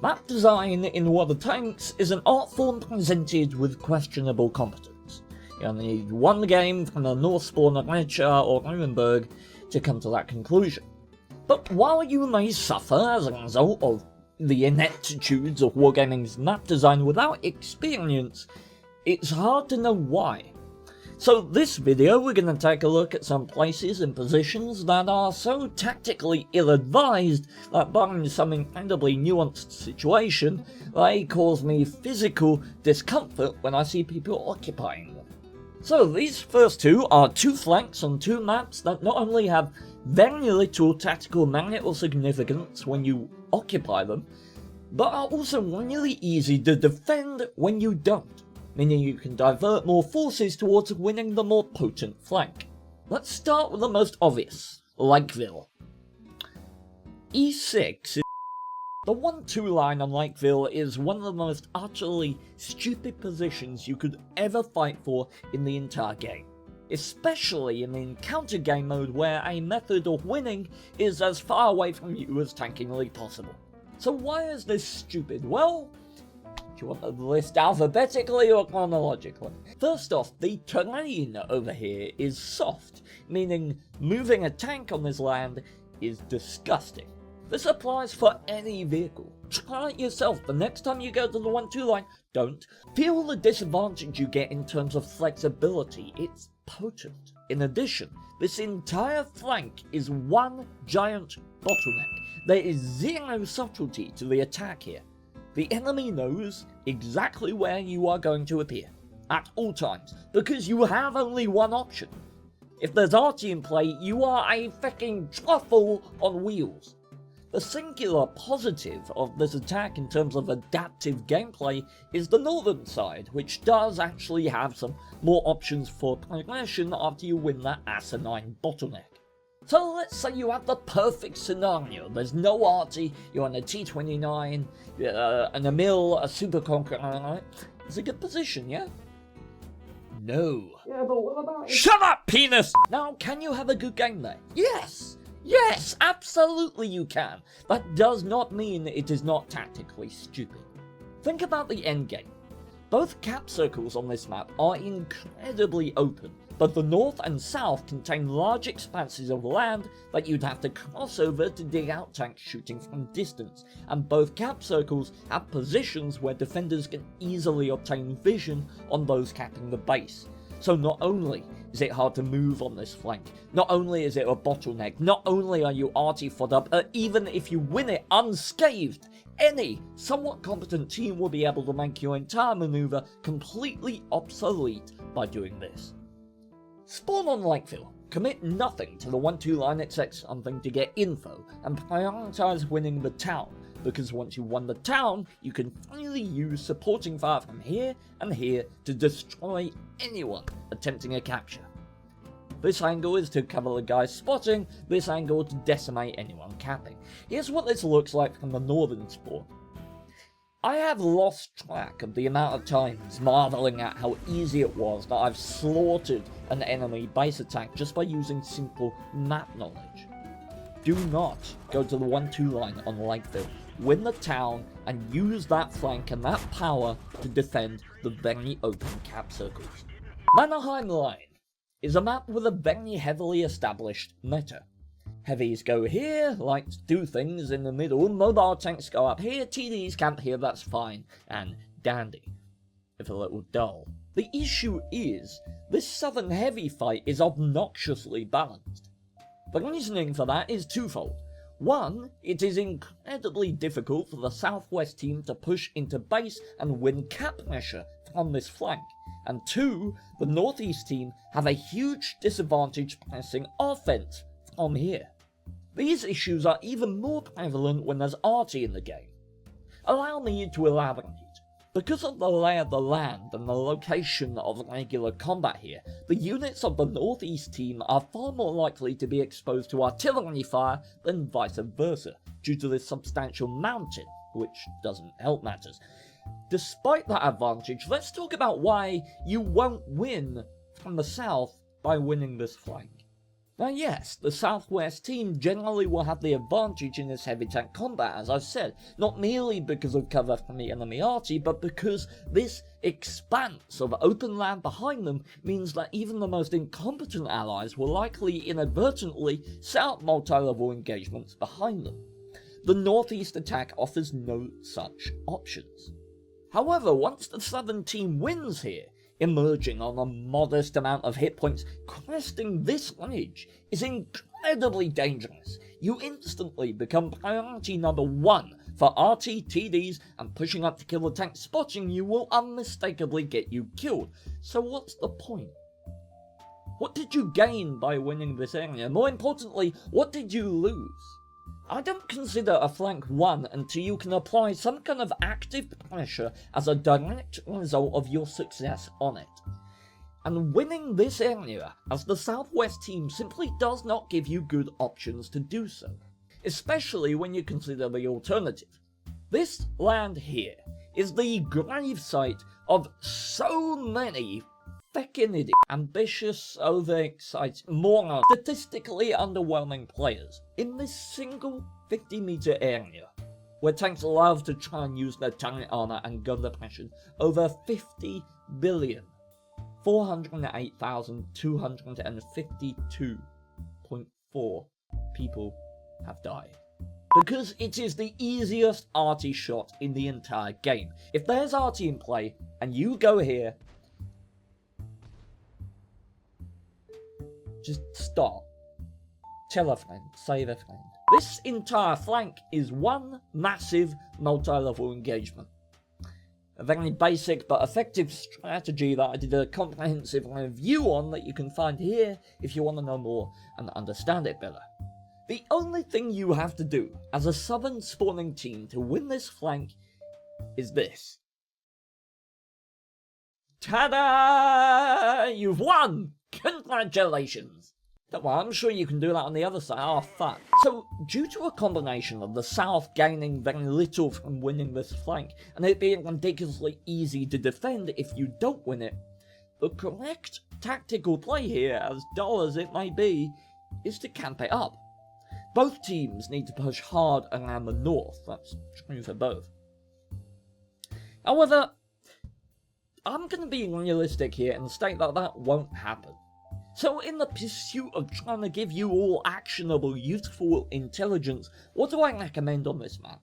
Map design in World of Tanks is an art form presented with questionable competence. You only need one game from the Northspawn Adventure or Nuremberg to come to that conclusion. But while you may suffer as a result of the ineptitudes of wargaming's map design without experience, it's hard to know why. So this video we're going to take a look at some places and positions that are so tactically ill-advised that barring some incredibly nuanced situation, they cause me physical discomfort when I see people occupying them. So these first two are two flanks on two maps that not only have very little tactical merit or significance when you occupy them, but are also really easy to defend when you don't, meaning you can divert more forces towards winning the more potent flank. Let's start with the most obvious, Lakeville. E6 is... The 1-2 line on Lakeville is one of the most utterly stupid positions you could ever fight for in the entire game, especially in the encounter game mode where a method of winning is as far away from you as tankingly possible. So why is this stupid? Well, do you want the list alphabetically or chronologically? First off, the terrain over here is soft, meaning moving a tank on this land is disgusting. This applies for any vehicle. Try it yourself the next time you go to the 1-2 line. Don't. Feel the disadvantage you get in terms of flexibility. It's potent. In addition, this entire flank is one giant bottleneck. There is zero subtlety to the attack here. The enemy knows exactly where you are going to appear, at all times, because you have only one option. If there's arty in play, you are a fucking truffle on wheels. The singular positive of this attack in terms of adaptive gameplay is the northern side, which does actually have some more options for progression after you win that asinine bottleneck. So let's say you have the perfect scenario. There's no arty, you're on a T-29, an Emil, a Super Conqueror. It's a good position, yeah? No. Yeah, but what about... Shut up, penis! Now, can you have a good game there? Yes! Yes, absolutely you can. That does not mean it is not tactically stupid. Think about the endgame. Both cap circles on this map are incredibly open, but the north and south contain large expanses of land that you'd have to cross over to dig out tanks shooting from distance, and both cap circles have positions where defenders can easily obtain vision on those capping the base. So not only is it hard to move on this flank, not only is it a bottleneck, not only are you arty fodder up, even if you win it unscathed, any somewhat competent team will be able to make your entire maneuver completely obsolete by doing this. Spawn on Lakeville. Commit nothing to the 1-2 line except something to get info, and prioritise winning the town, because once you've won the town, you can finally use supporting fire from here and here to destroy anyone attempting a capture. This angle is to cover the guys spotting, this angle to decimate anyone capping. Here's what this looks like from the northern spawn. I have lost track of the amount of times marvelling at how easy it was that I've slaughtered an enemy base attack just by using simple map knowledge. Do not go to the 1-2 line on Lakeville. Win the town and use that flank and that power to defend the very open cap circles. Anaheim line is a map with a very heavily established meta. Heavies go here, like to do things in the middle, mobile tanks go up here, TDs camp here, that's fine and dandy, if a little dull. The issue is, this southern heavy fight is obnoxiously balanced. The reasoning for that is twofold. One, it is incredibly difficult for the southwest team to push into base and win cap pressure from this flank. And two, the northeast team have a huge disadvantage pressing offense from here. These issues are even more prevalent when there's arty in the game. Allow me to elaborate. Because of the lay of the land and the location of regular combat here, the units of the northeast team are far more likely to be exposed to artillery fire than vice versa, due to this substantial mountain, which doesn't help matters. Despite that advantage, let's talk about why you won't win from the south by winning this flank. Now yes, the Southwest team generally will have the advantage in this heavy tank combat, as I've said, not merely because of cover from the enemy arty, but because this expanse of open land behind them means that even the most incompetent allies will likely inadvertently set up multi-level engagements behind them. The northeast attack offers no such options. However, once the southern team wins here, emerging on a modest amount of hit points, cresting this ledge is incredibly dangerous. You instantly become priority number 1 for RT, TDs, and pushing up to kill the tank. Spotting you will unmistakably get you killed. So what's the point? What did you gain by winning this area? More importantly, what did you lose? I don't consider a flank won until you can apply some kind of active pressure as a direct result of your success on it. And winning this area as the Southwest team simply does not give you good options to do so, especially when you consider the alternative. This land here is the gravesite of so many feckin' idiots, ambitious, overexcited, moron, statistically underwhelming players in this single 50-meter area, where tanks love to try and use their turret armor and gun depression. Over 50 billion, 408,252.4 people have died. Because it is the easiest arty shot in the entire game. If there's arty in play, and you go here, just stop. Tell a friend, save a friend. This entire flank is one massive multi-level engagement. A very basic but effective strategy that I did a comprehensive review on that you can find here if you want to know more and understand it better. The only thing you have to do as a southern spawning team to win this flank is this. Ta-da! You've won! Congratulations! Don't worry, I'm sure you can do that on the other side. Oh, fuck. So, due to a combination of the South gaining very little from winning this flank, and it being ridiculously easy to defend if you don't win it, the correct tactical play here, as dull as it may be, is to camp it up. Both teams need to push hard around the north. That's true for both. However, I'm going to be realistic here and state that that won't happen. So in the pursuit of trying to give you all actionable, useful intelligence, what do I recommend on this map?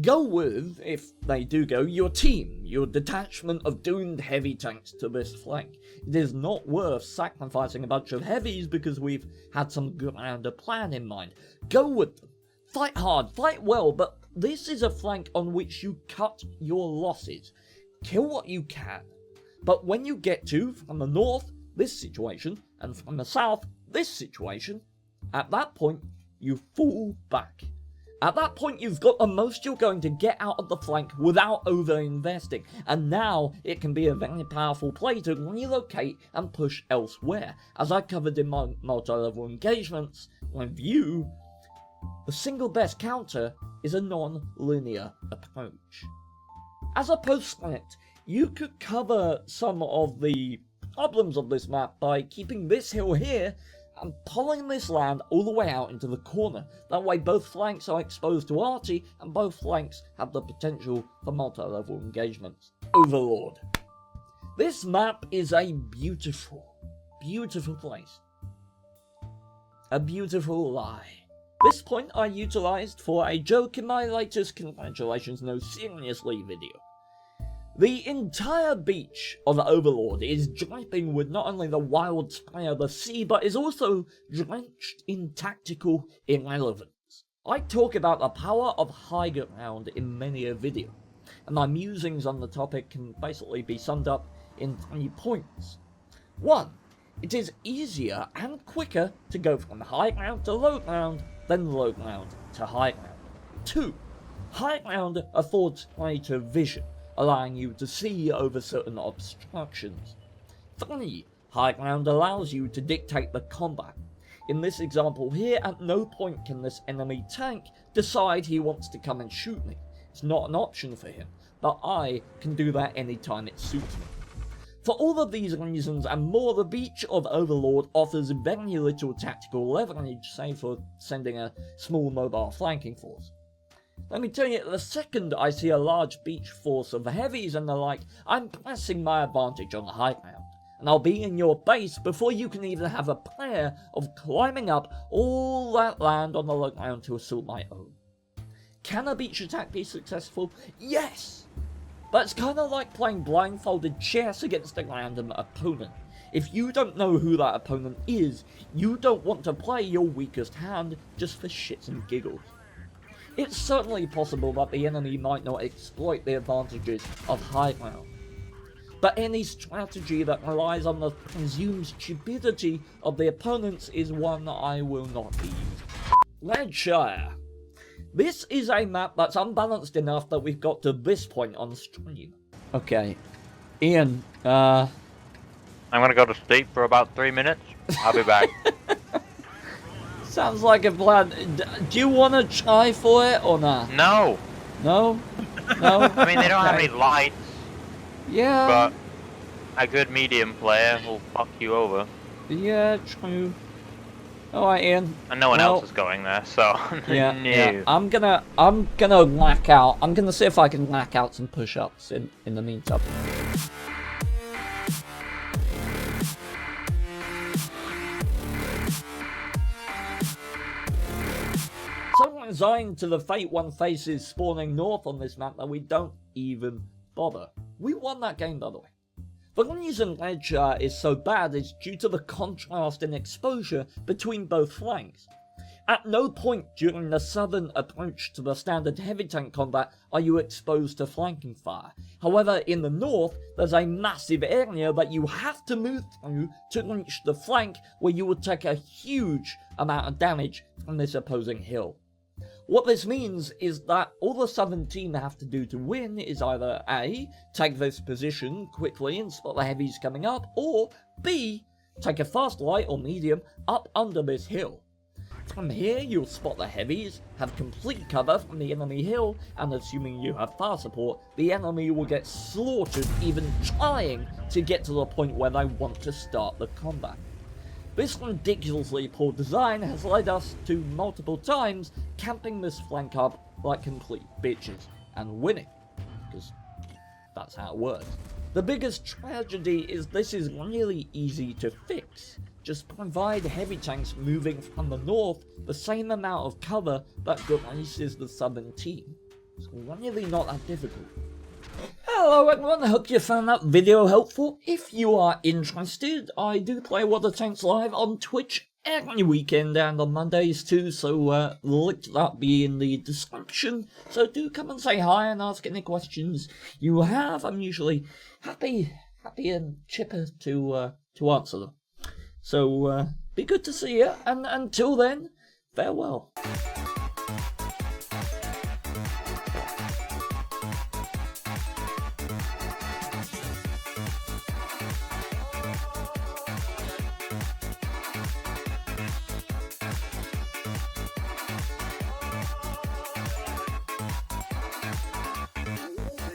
Go with, if they do go, your team, your detachment of doomed heavy tanks to this flank. It is not worth sacrificing a bunch of heavies because we've had some grander plan in mind. Go with them. Fight hard, fight well, but this is a flank on which you cut your losses. Kill what you can. But when you get to, from the north, this situation, and from the south, this situation, at that point, you fall back. At that point, you've got the most you're going to get out of the flank without over-investing, and now it can be a very powerful play to relocate and push elsewhere. As I covered in my multi-level engagements review, the single best counter is a non-linear approach. As a postscript, you could cover some of the problems of this map by keeping this hill here and pulling this land all the way out into the corner. That way both flanks are exposed to arty and both flanks have the potential for multi-level engagements. Overlord. This map is a beautiful, beautiful place. A beautiful lie. This point I utilised for a joke in my latest Congratulations No Seriously video. The entire beach of Overlord is dripping with not only the wild spray of the sea, but is also drenched in tactical irrelevance. I talk about the power of high ground in many a video, and my musings on the topic can basically be summed up in 3 points. 1. It is easier and quicker to go from high ground to low ground than low ground to high ground. 2. High ground affords greater vision, allowing you to see over certain obstructions. 3. High ground allows you to dictate the combat. In this example here, at no point can this enemy tank decide he wants to come and shoot me. It's not an option for him, but I can do that anytime it suits me. For all of these reasons and more, the beach of Overlord offers very little tactical leverage, save for sending a small mobile flanking force. Let me tell you, the second I see a large beach force of heavies and the like, I'm pressing my advantage on the high ground, and I'll be in your base before you can even have a prayer of climbing up all that land on the low ground to assault my own. Can a beach attack be successful? Yes! But it's kind of like playing blindfolded chess against a random opponent. If you don't know who that opponent is, you don't want to play your weakest hand just for shits and giggles. It's certainly possible that the enemy might not exploit the advantages of high ground. But any strategy that relies on the presumed stupidity of the opponents is one I will not be using. Shire. This is a map that's unbalanced enough that we've got to this point on stream. Okay. Ian, I'm gonna go to sleep for about 3 minutes. I'll be back. Sounds like a plan. Do you want to try for it or not? No. No? No? I mean, they don't have any lights. Yeah. But a good medium player will fuck you over. Yeah, true. Alright, Ian. And no one else is going there, so yeah, no. Yeah. I'm gonna whack out. I'm gonna see if I can whack out some push-ups in the meantime. So resigned to the Fate 1 faces spawning north on this map that we don't even bother. We won that game, by the way. The reason Shire is so bad is due to the contrast in exposure between both flanks. At no point during the southern approach to the standard heavy tank combat are you exposed to flanking fire. However, in the north, there's a massive area that you have to move through to reach the flank, where you will take a huge amount of damage from this opposing hill. What this means is that all the southern team have to do to win is either A, take this position quickly and spot the heavies coming up, or B, take a fast light or medium up under this hill. From here you'll spot the heavies, have complete cover from the enemy hill, and assuming you have fire support, the enemy will get slaughtered even trying to get to the point where they want to start the combat. This ridiculously poor design has led us to multiple times camping this flank up like complete bitches and winning, because that's how it works. The biggest tragedy is this is really easy to fix. Just provide heavy tanks moving from the north the same amount of cover that graces the southern team. It's really not that difficult. Hello everyone, I hope you found that video helpful. If you are interested, I do play World of Tanks live on Twitch every weekend and on Mondays too, so link to that be in the description. So do come and say hi and ask any questions you have. I'm usually happy and chipper to answer them. So be good to see you, and until then, farewell.